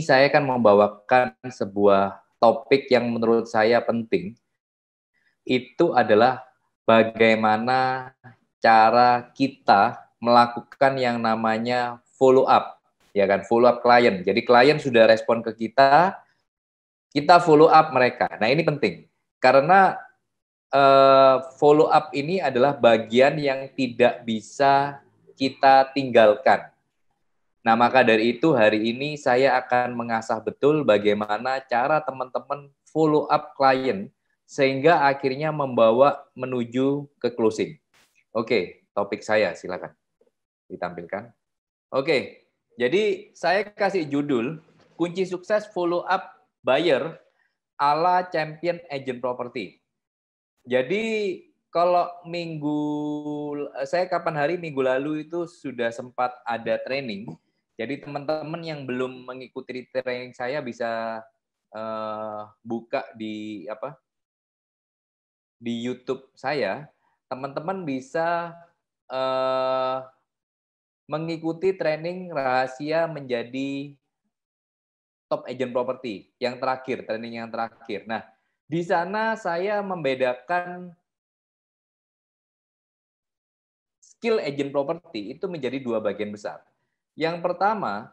saya akan membawakan sebuah topik yang menurut saya penting. Itu adalah bagaimana cara kita melakukan yang namanya follow up, ya kan, follow up klien. Jadi klien sudah respon ke kita follow up mereka. Nah, ini penting karena follow up ini adalah bagian yang tidak bisa kita tinggalkan. Nah, maka dari itu hari ini saya akan mengasah betul bagaimana cara teman-teman follow up klien sehingga akhirnya membawa menuju ke closing. Oke, topik saya silakan ditampilkan. Oke, jadi saya kasih judul kunci sukses follow up buyer ala champion agent property. Jadi kalau minggu lalu itu sudah sempat ada training. Jadi teman-teman yang belum mengikuti training saya bisa buka di YouTube saya. Teman-teman bisa mengikuti training rahasia menjadi top agent property yang terakhir, training yang terakhir. Nah, di sana saya membedakan skill agent property itu menjadi dua bagian besar. Yang pertama,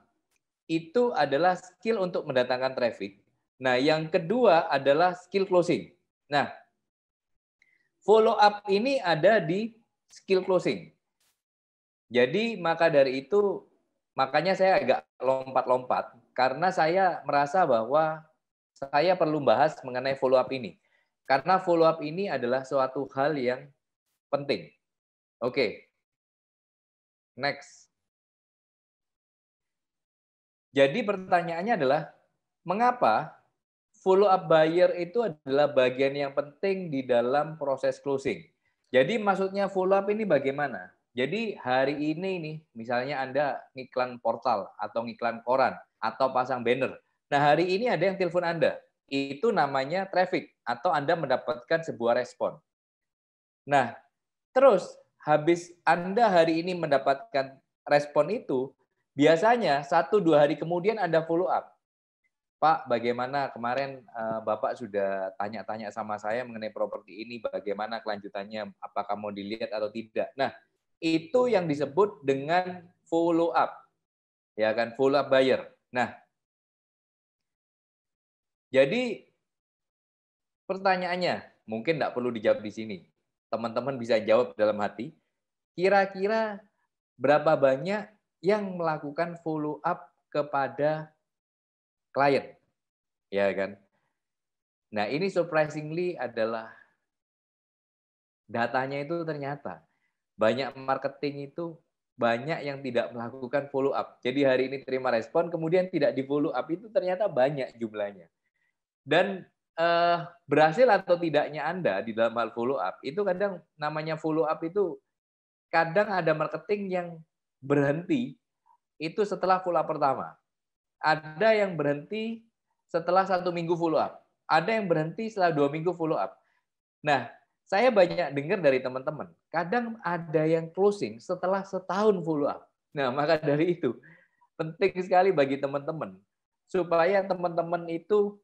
itu adalah skill untuk mendatangkan traffic. Nah, yang kedua adalah skill closing. Nah, follow up ini ada di skill closing. Jadi, maka dari itu, makanya saya agak lompat-lompat, karena saya merasa bahwa saya perlu bahas mengenai follow up ini. Karena follow up ini adalah suatu hal yang penting. Oke. Next. Jadi pertanyaannya adalah, mengapa follow up buyer itu adalah bagian yang penting di dalam proses closing? Jadi maksudnya follow up ini bagaimana? Jadi hari ini nih, misalnya Anda ngiklan portal atau ngiklan koran atau pasang banner. Nah, hari ini ada yang telepon Anda. Itu namanya traffic atau Anda mendapatkan sebuah respon. Nah, terus habis Anda hari ini mendapatkan respon itu, biasanya 1-2 hari kemudian Anda follow up. Pak, bagaimana kemarin Bapak sudah tanya-tanya sama saya mengenai properti ini, bagaimana kelanjutannya, apakah mau dilihat atau tidak. Nah, itu yang disebut dengan follow up. Ya kan, follow up buyer. Nah, jadi pertanyaannya, mungkin tidak perlu dijawab di sini. Teman-teman bisa jawab dalam hati. Kira-kira berapa banyak yang melakukan follow up kepada klien? Ya kan? Nah, ini surprisingly adalah datanya itu ternyata banyak marketing itu banyak yang tidak melakukan follow up. Jadi hari ini terima respon, kemudian tidak di follow up itu ternyata banyak jumlahnya. Dan berhasil atau tidaknya Anda di dalam hal follow up, itu kadang namanya follow up itu kadang ada marketing yang berhenti itu setelah follow up pertama. Ada yang berhenti setelah 1 minggu follow up. Ada yang berhenti setelah 2 minggu follow up. Nah, saya banyak dengar dari teman-teman, kadang ada yang closing setelah setahun follow up. Nah, maka dari itu, penting sekali bagi teman-teman, supaya teman-teman itu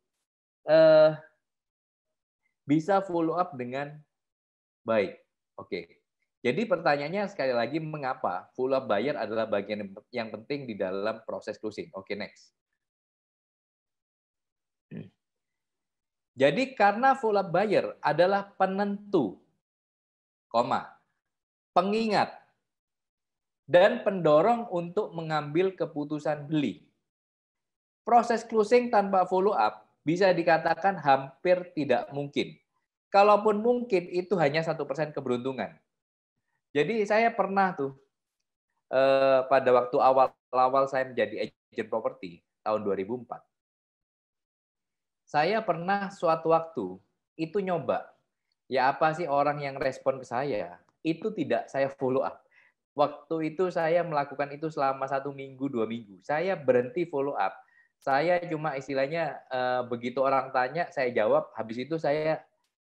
bisa follow up dengan baik. Oke. Jadi pertanyaannya sekali lagi, mengapa follow up buyer adalah bagian yang penting di dalam proses closing? Oke, next. Jadi karena follow up buyer adalah penentu, pengingat, dan pendorong untuk mengambil keputusan beli. Proses closing tanpa follow up bisa dikatakan hampir tidak mungkin. Kalaupun mungkin, itu hanya 1% keberuntungan. Jadi saya pernah tuh, pada waktu awal-awal saya menjadi agent properti, tahun 2004, saya pernah suatu waktu itu nyoba, ya apa sih orang yang respon ke saya, itu tidak saya follow up. Waktu itu saya melakukan itu selama 1 minggu, 2 minggu. Saya berhenti follow up. Saya cuma istilahnya begitu orang tanya, saya jawab, habis itu saya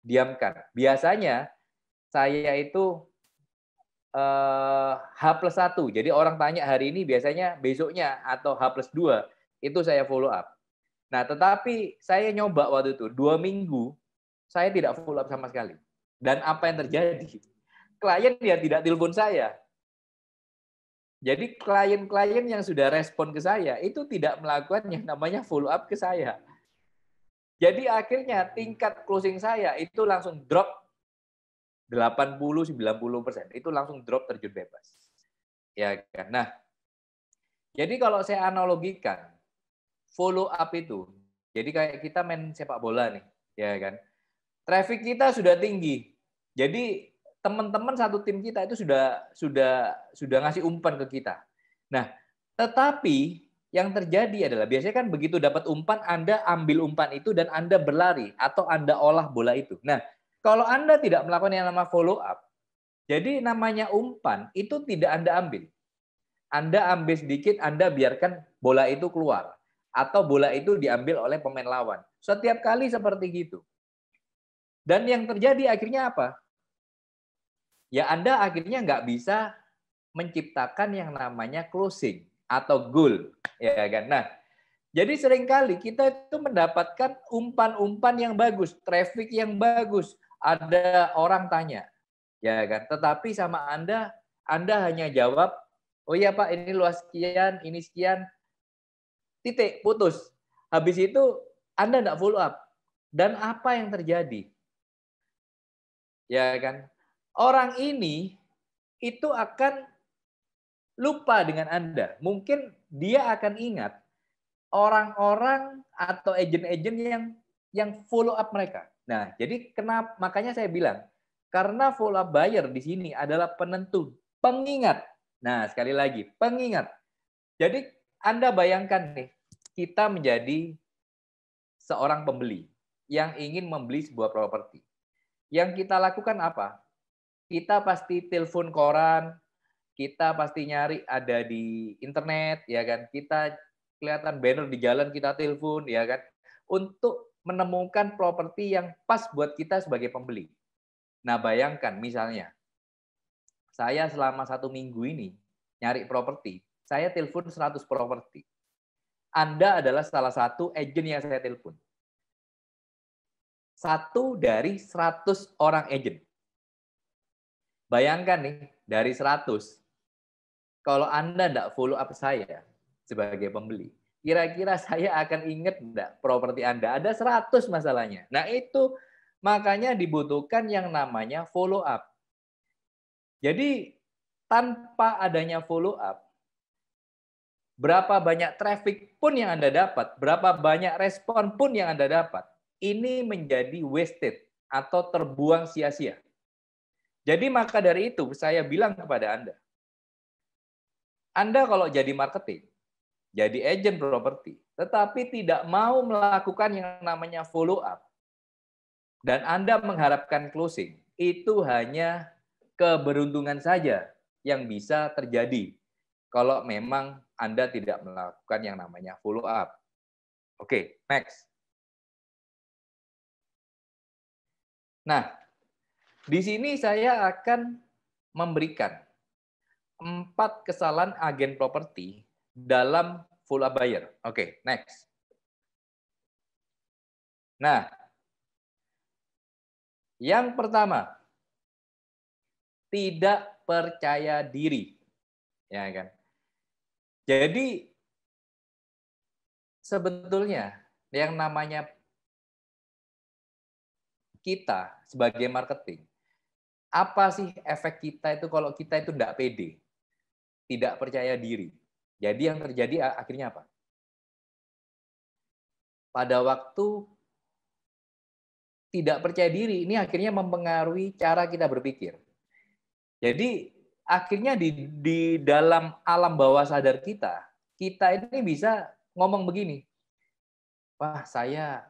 diamkan. Biasanya saya itu H+1. Jadi orang tanya hari ini, biasanya besoknya atau H+2 Itu saya follow up. Nah, tetapi saya nyoba waktu itu 2 minggu, saya tidak follow up sama sekali. Dan apa yang terjadi? Klien ya tidak telepon saya. Jadi klien-klien yang sudah respon ke saya itu tidak melakukan yang namanya follow up ke saya. Jadi akhirnya tingkat closing saya itu langsung drop 80-90%. Itu langsung drop terjun bebas. Ya kan? Nah, jadi kalau saya analogikan follow up itu, jadi kayak kita main sepak bola nih, ya kan? Traffic kita sudah tinggi. Jadi teman-teman satu tim kita itu sudah ngasih umpan ke kita. Nah, tetapi yang terjadi adalah biasanya kan begitu dapat umpan, Anda ambil umpan itu dan Anda berlari atau Anda olah bola itu. Nah, kalau Anda tidak melakukan yang namanya follow up, jadi namanya umpan itu tidak Anda ambil. Anda ambil sedikit, Anda biarkan bola itu keluar atau bola itu diambil oleh pemain lawan. Setiap kali seperti gitu. Dan yang terjadi akhirnya apa? Ya Anda akhirnya nggak bisa menciptakan yang namanya closing atau goal, ya kan? Nah, jadi seringkali kita itu mendapatkan umpan-umpan yang bagus, traffic yang bagus. Ada orang tanya, ya kan? Tetapi sama Anda hanya jawab, oh iya Pak, ini luas sekian, ini sekian, titik, putus. Habis itu Anda nggak follow up. Dan apa yang terjadi? Ya kan? Orang ini itu akan lupa dengan Anda. Mungkin dia akan ingat orang-orang atau agen-agen yang follow up mereka. Nah, jadi kenapa makanya saya bilang karena follow up buyer di sini adalah penentu, pengingat. Nah, sekali lagi, pengingat. Jadi Anda bayangkan nih, kita menjadi seorang pembeli yang ingin membeli sebuah properti. Yang kita lakukan apa? Kita pasti telepon koran, kita pasti nyari ada di internet, ya kan? Kita kelihatan banner di jalan, kita telepon, ya kan? Untuk menemukan properti yang pas buat kita sebagai pembeli. Nah, bayangkan misalnya, saya selama 1 minggu ini nyari properti, saya telepon 100 properti. Anda adalah salah satu agen yang saya telepon. 1 dari 100 orang agen. Bayangkan nih, dari 100, kalau Anda tidak follow up saya sebagai pembeli, kira-kira saya akan ingat enggak properti Anda? Ada 100 masalahnya. Nah itu makanya dibutuhkan yang namanya follow up. Jadi tanpa adanya follow up, berapa banyak traffic pun yang Anda dapat, berapa banyak respon pun yang Anda dapat, ini menjadi wasted atau terbuang sia-sia. Jadi maka dari itu saya bilang kepada Anda kalau jadi marketing, jadi agen properti, tetapi tidak mau melakukan yang namanya follow up, dan Anda mengharapkan closing, itu hanya keberuntungan saja yang bisa terjadi kalau memang Anda tidak melakukan yang namanya follow up. Oke, next. Nah, di sini saya akan memberikan 4 kesalahan agen properti dalam follow up buyer. Oke, next. Nah, yang pertama, tidak percaya diri. Ya kan? Jadi sebetulnya yang namanya kita sebagai marketing, apa sih efek kita itu kalau kita itu tidak pede, tidak percaya diri. Jadi yang terjadi akhirnya apa? Pada waktu tidak percaya diri, ini akhirnya mempengaruhi cara kita berpikir. Jadi akhirnya di dalam alam bawah sadar kita ini bisa ngomong begini, wah saya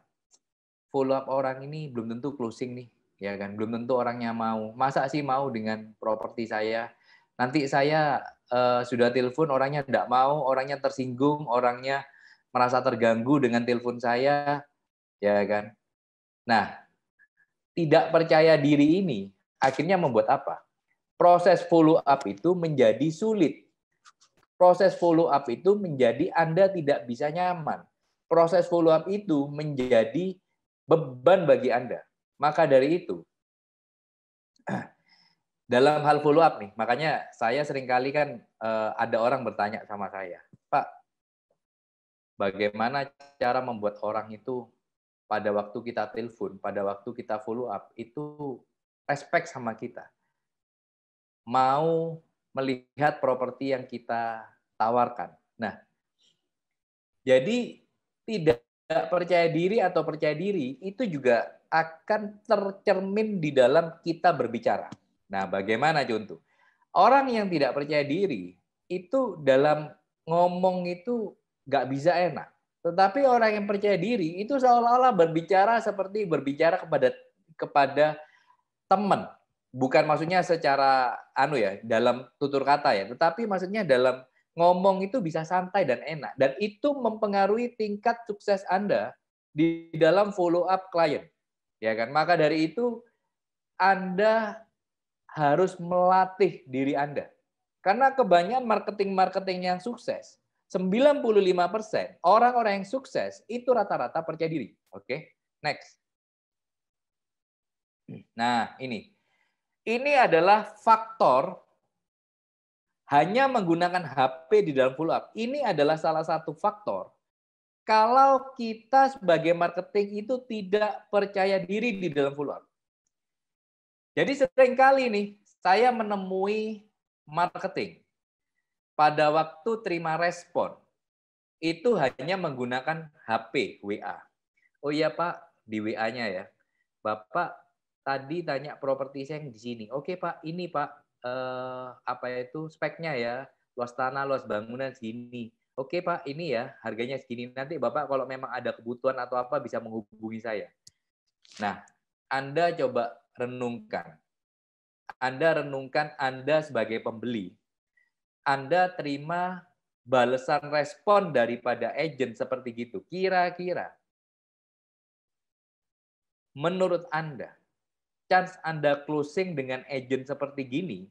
follow up orang ini belum tentu closing nih, ya kan? Belum tentu orangnya mau. Masa sih mau dengan properti saya? Nanti saya sudah telepon orangnya tidak mau, orangnya tersinggung, orangnya merasa terganggu dengan telepon saya, ya kan? Nah, tidak percaya diri ini akhirnya membuat apa? Proses follow up itu menjadi sulit. proses follow up itu menjadi Anda tidak bisa nyaman. Proses follow up itu menjadi beban bagi Anda. Maka dari itu, dalam hal follow up nih, makanya saya seringkali kan ada orang bertanya sama saya, Pak, bagaimana cara membuat orang itu pada waktu kita telepon, pada waktu kita follow up, itu respect sama kita. Mau melihat properti yang kita tawarkan. Nah, jadi tidak percaya diri atau percaya diri itu juga akan tercermin di dalam kita berbicara. Nah, bagaimana contoh? Orang yang tidak percaya diri itu dalam ngomong itu nggak bisa enak. Tetapi orang yang percaya diri itu seolah-olah berbicara seperti berbicara kepada teman. Bukan maksudnya secara dalam tutur kata ya, tetapi maksudnya dalam ngomong itu bisa santai dan enak, dan itu mempengaruhi tingkat sukses Anda di dalam follow up klien. Ya kan? Maka dari itu Anda harus melatih diri Anda. Karena kebanyakan marketing yang sukses, 95% orang-orang yang sukses itu rata-rata percaya diri. Oke, next. Nah, ini adalah faktor hanya menggunakan HP di dalam follow up. Ini adalah salah satu faktor kalau kita sebagai marketing itu tidak percaya diri di dalam follow up. Jadi seringkali nih saya menemui marketing pada waktu terima respon itu hanya menggunakan HP WA. Oh iya Pak, di WA-nya ya. Bapak tadi tanya properti saya yang di sini. Oke Pak, ini Pak speknya ya, luas tanah, luas bangunan segini. Oke Pak, ini ya harganya segini. Nanti Bapak kalau memang ada kebutuhan atau apa bisa menghubungi saya. Nah, Anda coba renungkan. Anda sebagai pembeli. Anda terima balasan respon daripada agent seperti gitu. Kira-kira menurut Anda, chance Anda closing dengan agent seperti gini,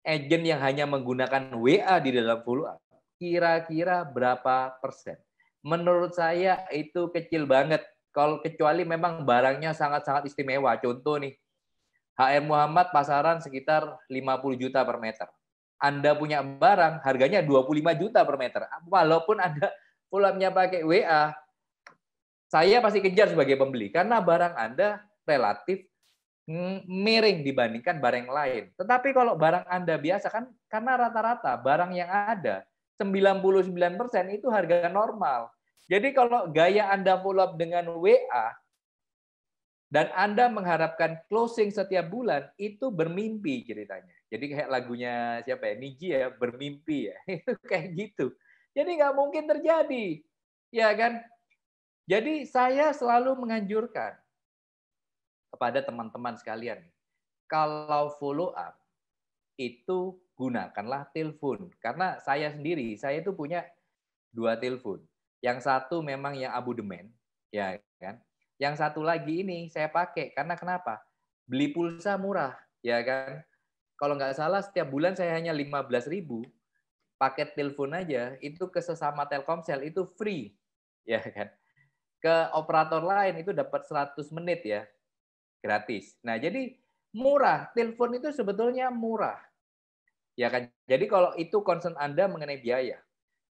agent yang hanya menggunakan WA di dalam follow up, kira-kira berapa persen? Menurut saya itu kecil banget. Kalau kecuali memang barangnya sangat-sangat istimewa. Contoh nih, HM Muhammad pasaran sekitar 50 juta per meter. Anda punya barang harganya 25 juta per meter. Walaupun Anda follow up-nya pakai WA, saya pasti kejar sebagai pembeli karena barang Anda relatif miring dibandingkan barang lain. Tetapi kalau barang Anda biasa kan karena rata-rata barang yang ada 99% itu harga normal. Jadi kalau gaya Anda follow up dengan WA dan Anda mengharapkan closing setiap bulan, itu bermimpi ceritanya. Jadi kayak lagunya siapa ya? Niji ya, bermimpi ya. Itu kayak gitu. Jadi nggak mungkin terjadi. Ya kan? Jadi saya selalu menganjurkan kepada teman-teman sekalian, kalau follow up, itu gunakanlah telepon. Karena saya sendiri, saya itu punya 2 telepon. Yang satu memang yang abodemen, ya kan? Yang satu lagi ini saya pakai karena kenapa? Beli pulsa murah, ya kan? Kalau nggak salah setiap bulan saya hanya 15.000, paket telepon aja itu ke sesama Telkomsel itu free, ya kan? Ke operator lain itu dapat 100 menit ya, gratis. Nah, jadi murah, telepon itu sebetulnya murah. Ya kan? Jadi kalau itu concern Anda mengenai biaya.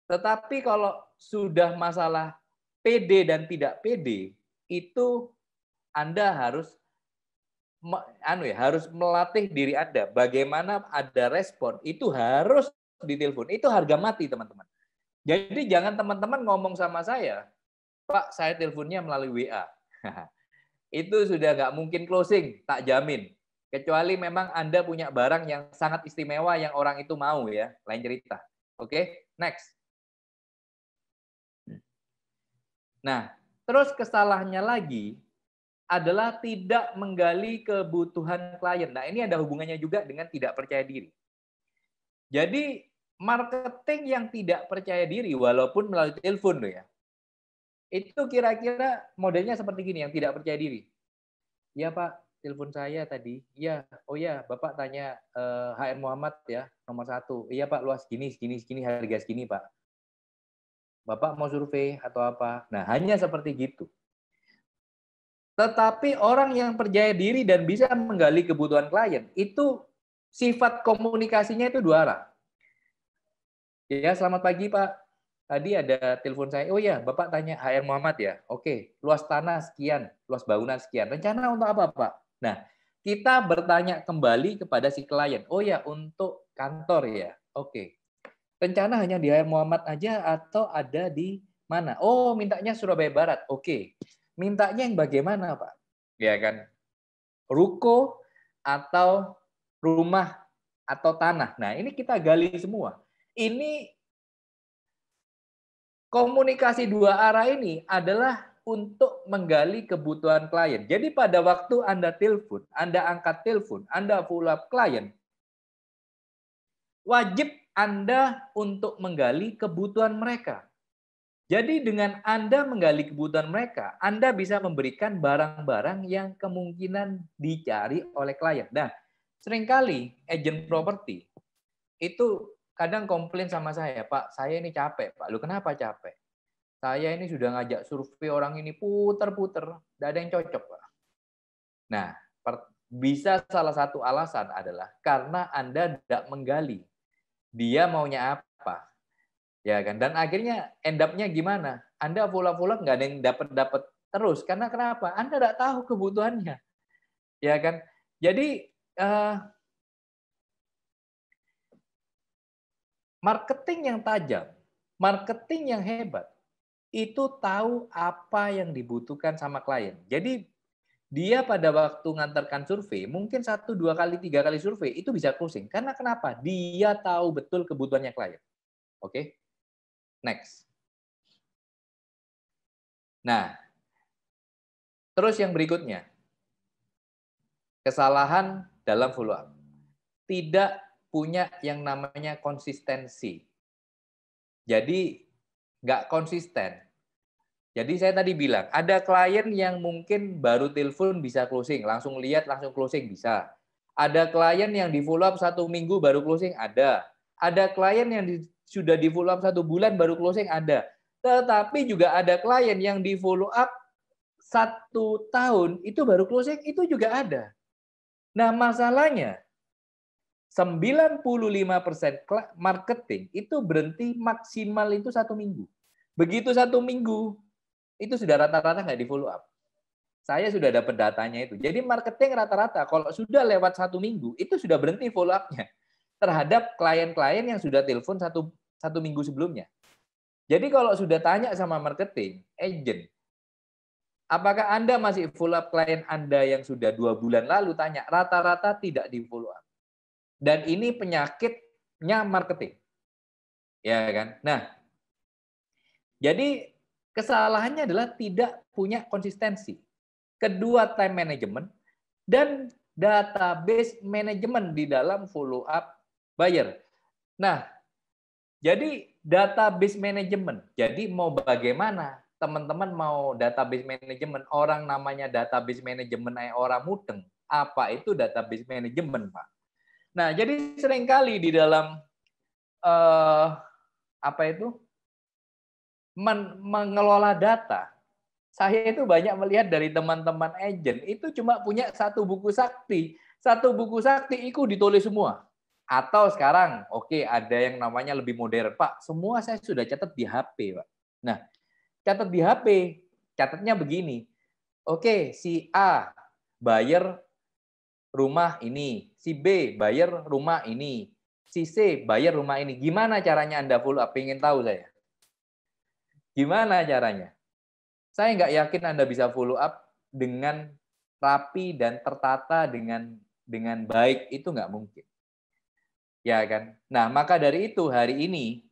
Tetapi kalau sudah masalah PD dan tidak PD, itu Anda harus melatih diri Anda. Bagaimana ada respon, itu harus ditelepon. Itu harga mati, teman-teman. Jadi jangan teman-teman ngomong sama saya, Pak, saya teleponnya melalui WA. Itu sudah nggak mungkin closing, tak jamin. Kecuali memang Anda punya barang yang sangat istimewa yang orang itu mau ya, lain cerita. Oke, next. Nah, terus kesalahannya lagi adalah tidak menggali kebutuhan klien. Nah, ini ada hubungannya juga dengan tidak percaya diri. Jadi, marketing yang tidak percaya diri, walaupun melalui telepon loh ya, itu kira-kira modelnya seperti gini, yang tidak percaya diri. Ya Pak, telepon saya tadi. Iya, oh ya, Bapak tanya HR Muhammad ya, nomor 1. Iya Pak, luas segini, harga segini Pak. Bapak mau survei atau apa? Nah, hanya seperti gitu. Tetapi orang yang percaya diri dan bisa menggali kebutuhan klien, itu sifat komunikasinya itu dua arah. Ya, selamat pagi Pak. Tadi ada telepon saya. Oh ya, Bapak tanya HR Muhammad ya. Oke, luas tanah sekian, luas bangunan sekian. Rencana untuk apa Pak? Nah, kita bertanya kembali kepada si klien. Oh ya, untuk kantor ya. Oke. Rencana hanya di HR Muhammad aja atau ada di mana? Oh, mintanya Surabaya Barat. Oke. Mintanya yang bagaimana Pak? Ya kan? Ruko atau rumah atau tanah. Nah, ini kita gali semua. Ini komunikasi dua arah ini adalah untuk menggali kebutuhan klien. Jadi pada waktu Anda telepon, Anda angkat telepon, Anda follow up klien, wajib Anda untuk menggali kebutuhan mereka. Jadi dengan Anda menggali kebutuhan mereka, Anda bisa memberikan barang-barang yang kemungkinan dicari oleh klien. Nah, seringkali agent properti itu kadang komplain sama saya, Pak, saya ini capek, Pak. Lu kenapa capek? Saya ini sudah ngajak survei orang ini puter-puter, tidak ada yang cocok, Pak. Nah, bisa salah satu alasan adalah karena Anda tidak menggali. Dia maunya apa? Ya kan? Dan akhirnya end up-nya gimana? Anda follow-follow nggak ada yang dapat terus. Karena kenapa? Anda tidak tahu kebutuhannya. Ya kan? Jadi marketing yang tajam, marketing yang hebat, itu tahu apa yang dibutuhkan sama klien. Jadi dia pada waktu ngantarkan survei, mungkin 1, 2 kali, 3 kali survei, itu bisa closing. Karena kenapa? Dia tahu betul kebutuhannya klien. Oke? Next. Nah, terus yang berikutnya. Kesalahan dalam follow up. Tidak punya yang namanya konsistensi. Jadi, nggak konsisten. Jadi saya tadi bilang, ada klien yang mungkin baru telepon bisa closing, langsung lihat, langsung closing bisa. Ada klien yang di follow up 1 minggu baru closing, ada. Ada klien yang sudah di follow up 1 bulan baru closing, ada. Tetapi juga ada klien yang di follow up 1 tahun, itu baru closing, itu juga ada. Nah, masalahnya, 95% marketing itu berhenti maksimal itu 1 minggu. Begitu 1 minggu, itu sudah rata-rata nggak di follow up. Saya sudah dapat datanya itu. Jadi marketing rata-rata kalau sudah lewat 1 minggu, itu sudah berhenti follow up-nya terhadap klien-klien yang sudah telepon satu minggu sebelumnya. Jadi kalau sudah tanya sama marketing, agent, apakah Anda masih follow up klien Anda yang sudah 2 bulan lalu, tanya, rata-rata tidak di follow up. Dan ini penyakitnya marketing. Ya kan? Nah, jadi kesalahannya adalah tidak punya konsistensi. Kedua, time management dan database management di dalam follow up buyer. Nah, jadi database management. Jadi mau bagaimana teman-teman mau database management, orang namanya database management orang mudeng. Apa itu database management, Pak? Nah, jadi seringkali di dalam apa itu mengelola data, saya itu banyak melihat dari teman-teman agent itu cuma punya 1 buku sakti. 1 buku sakti itu ditulis semua. Atau sekarang, oke, ada yang namanya lebih modern, Pak. Semua saya sudah catat di HP, Pak. Nah, catat di HP, catatnya begini. Oke, si A bayar rumah ini, si B bayar rumah ini, si C bayar rumah ini. Gimana caranya Anda follow up? Pengen tahu saya. Gimana caranya? Saya nggak yakin Anda bisa follow up dengan rapi dan tertata dengan baik, itu nggak mungkin. Ya kan? Nah, maka dari itu hari ini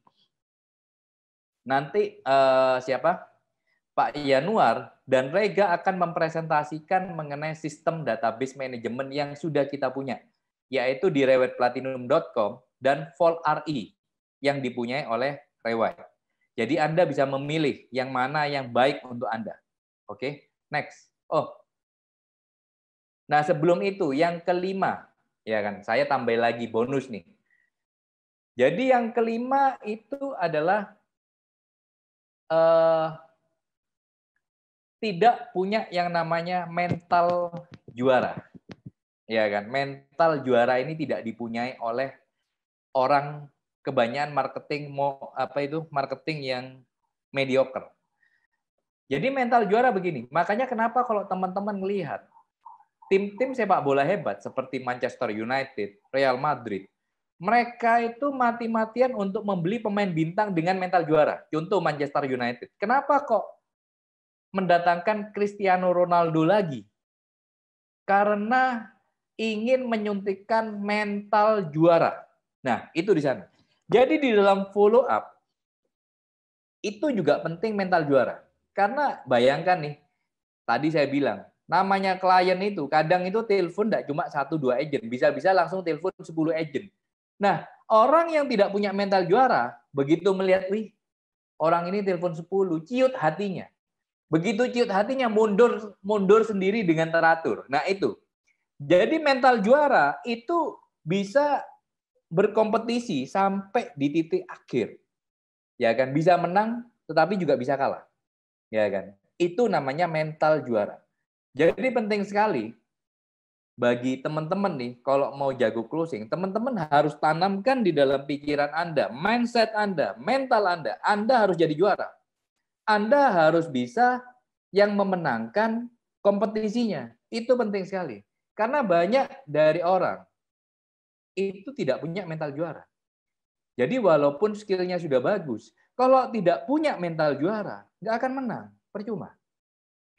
nanti siapa? Pak Yanuar dan Rega akan mempresentasikan mengenai sistem database manajemen yang sudah kita punya, yaitu di rewetplatinum.com dan Vault RE yang dipunyai oleh Rewet. Jadi Anda bisa memilih yang mana yang baik untuk Anda. Oke, next. Oh, Nah, sebelum itu yang kelima, ya kan, saya tambah lagi bonus nih. Jadi yang kelima itu adalah tidak punya yang namanya mental juara. Ya kan, mental juara ini tidak dipunyai oleh orang kebanyakan marketing yang mediocre. Jadi mental juara begini. Makanya kenapa kalau teman-teman melihat tim-tim sepak bola hebat seperti Manchester United, Real Madrid, mereka itu mati-matian untuk membeli pemain bintang dengan mental juara. Contoh Manchester United. Kenapa kok mendatangkan Cristiano Ronaldo lagi? Karena ingin menyuntikkan mental juara. Nah, itu di sana. Jadi di dalam follow up, itu juga penting mental juara. Karena bayangkan nih, tadi saya bilang, namanya klien itu, kadang itu telepon tidak cuma 1-2 agent, bisa-bisa langsung telepon 10 agent. Nah, orang yang tidak punya mental juara, begitu melihat, wih, orang ini telepon 10, ciut hatinya. Begitu ciut hatinya, mundur sendiri dengan teratur. Nah, itu. Jadi mental juara itu bisa berkompetisi sampai di titik akhir. Ya kan, bisa menang tetapi juga bisa kalah. Ya kan? Itu namanya mental juara. Jadi penting sekali bagi teman-teman nih kalau mau jago closing, teman-teman harus tanamkan di dalam pikiran Anda, mindset Anda, mental Anda harus jadi juara. Anda harus bisa yang memenangkan kompetisinya. Itu penting sekali. Karena banyak dari orang itu tidak punya mental juara. Jadi walaupun skillnya sudah bagus, kalau tidak punya mental juara, nggak akan menang, percuma.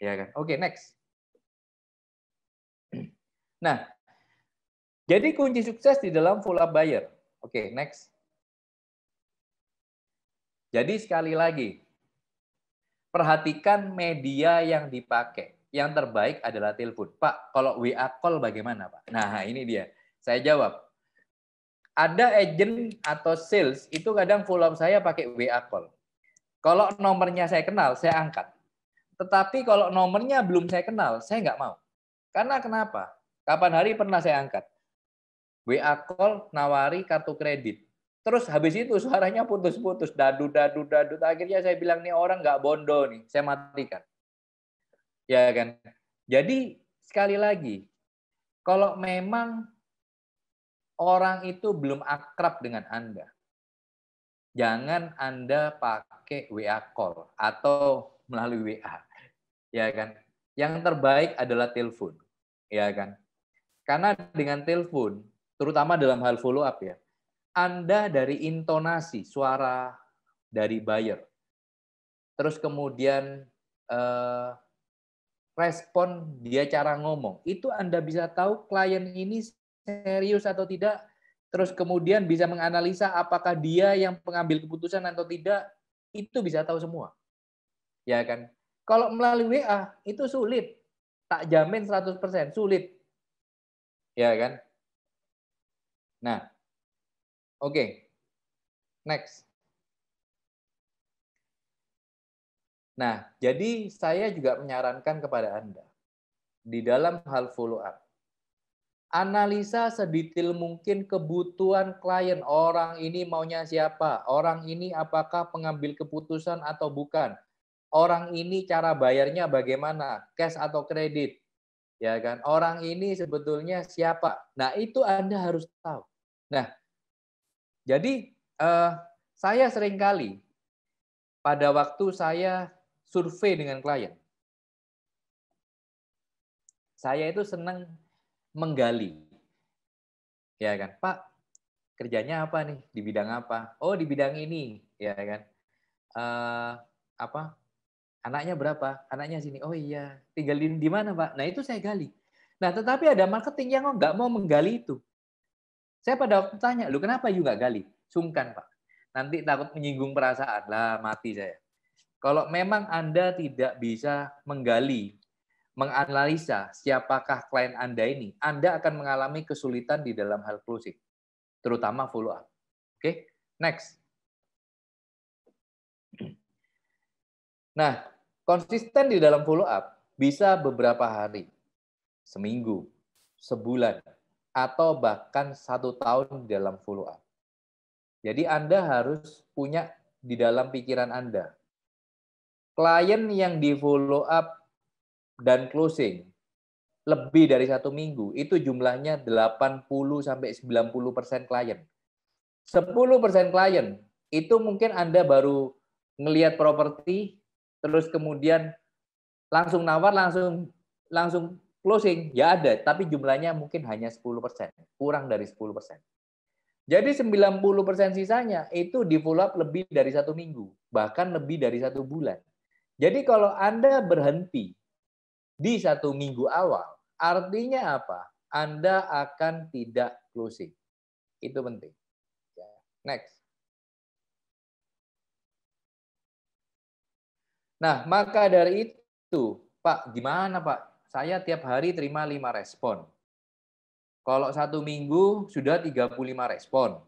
Ya kan? Oke, next. Nah, jadi kunci sukses di dalam follow up buyer. Oke, next. Jadi sekali lagi, perhatikan media yang dipakai. Yang terbaik adalah telepon. Pak, kalau WA call bagaimana, Pak? Nah, ini dia. Saya jawab. Ada agent atau sales itu kadang follow up saya pakai WA call. Kalau nomornya saya kenal, saya angkat. Tetapi kalau nomornya belum saya kenal, saya nggak mau. Karena kenapa? Kapan hari pernah saya angkat. WA call, nawari kartu kredit. Terus habis itu suaranya putus-putus, dadu. Akhirnya saya bilang, nih orang nggak bondo nih, saya matikan. Ya kan? Jadi sekali lagi, kalau memang orang itu belum akrab dengan Anda, jangan Anda pakai WA call atau melalui WA. Ya kan? Yang terbaik adalah telepon. Ya kan? Karena dengan telepon, terutama dalam hal follow up ya, Anda dari intonasi suara dari buyer, terus kemudian respon dia cara ngomong, itu Anda bisa tahu klien ini serius atau tidak, terus kemudian bisa menganalisa apakah dia yang pengambil keputusan atau tidak, itu bisa tahu semua. Ya kan? Kalau melalui WA itu sulit. Tak jamin 100% sulit. Ya kan? Nah, oke. Next. Nah, jadi saya juga menyarankan kepada Anda di dalam hal follow up. Analisa sedetail mungkin kebutuhan klien. Orang ini maunya siapa? Orang ini apakah pengambil keputusan atau bukan? Orang ini cara bayarnya bagaimana? Cash atau kredit? Ya kan? Orang ini sebetulnya siapa? Nah, itu Anda harus tahu. Nah, jadi saya seringkali pada waktu saya survei dengan klien, saya itu senang menggali. Ya kan, Pak, kerjanya apa nih? Di bidang apa? Oh, di bidang ini, ya kan. Apa? Anaknya berapa? Anaknya sini. Oh iya, tinggal di mana, Pak? Nah, itu saya gali. Nah, tetapi ada marketing yang nggak mau menggali itu. Saya pada waktu tanya, lu kenapa you nggak gali? Sungkan, Pak. Nanti takut menyinggung perasaan. Lah, mati saya. Kalau memang Anda tidak bisa menggali, menganalisa siapakah klien Anda ini, Anda akan mengalami kesulitan di dalam hal closing, terutama follow up. Oke, next. Nah, konsisten di dalam follow up bisa beberapa hari, seminggu, sebulan, atau bahkan 1 tahun dalam follow up. Jadi Anda harus punya di dalam pikiran Anda, klien yang di follow up dan closing lebih dari 1 minggu, itu jumlahnya 80-90% klien. 10% klien, itu mungkin Anda baru ngelihat properti, terus kemudian langsung nawar, langsung closing, ya ada, tapi jumlahnya mungkin hanya 10%, kurang dari 10%. Jadi 90% sisanya itu di follow up lebih dari 1 minggu, bahkan lebih dari 1 bulan. Jadi kalau Anda berhenti di 1 minggu awal, artinya apa? Anda akan tidak closing. Itu penting. Next. Nah, maka dari itu, Pak, gimana Pak? Saya tiap hari terima 5 respon. Kalau 1 minggu sudah 35 respon.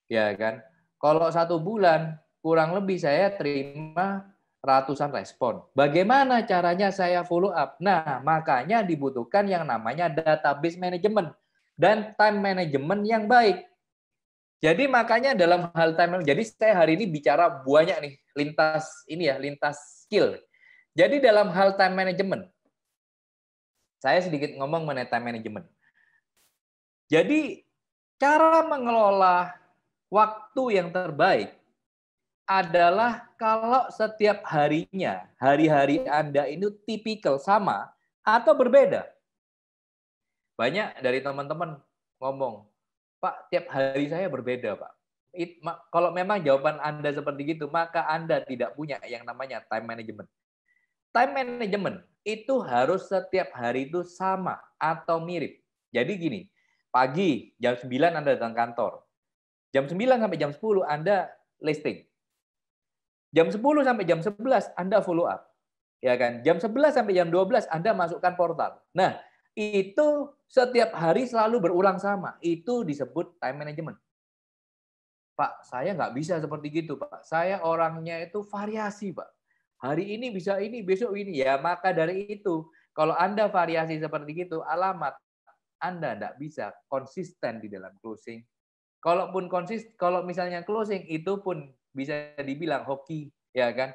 Ya kan? Kalau 1 bulan, kurang lebih saya terima ratusan respon. Bagaimana caranya saya follow up? Nah, makanya dibutuhkan yang namanya database management dan time management yang baik. Jadi makanya dalam hal time, jadi saya hari ini bicara banyak nih lintas skill. Jadi dalam hal time management, saya sedikit ngomong mengenai time management. Jadi cara mengelola waktu yang terbaik adalah kalau setiap harinya, hari-hari Anda itu tipikal sama atau berbeda. Banyak dari teman-teman ngomong, Pak, tiap hari saya berbeda, Pak. Kalau memang jawaban Anda seperti itu, maka Anda tidak punya yang namanya time management. Time management itu harus setiap hari itu sama atau mirip. Jadi gini, pagi jam 9 Anda datang kantor. Jam 9 sampai jam 10 Anda listing. Jam 10 sampai jam 11 Anda follow up. Ya kan? Jam 11 sampai jam 12 Anda masukkan portal. Nah, itu setiap hari selalu berulang sama. Itu disebut time management. Pak, saya nggak bisa seperti gitu, Pak. Saya orangnya itu variasi, Pak. Hari ini bisa ini, besok ini. Ya, maka dari itu, kalau Anda variasi seperti itu, alamat Anda nggak bisa konsisten di dalam closing. Kalaupun konsisten, kalau misalnya closing, itu pun bisa dibilang hoki, ya kan?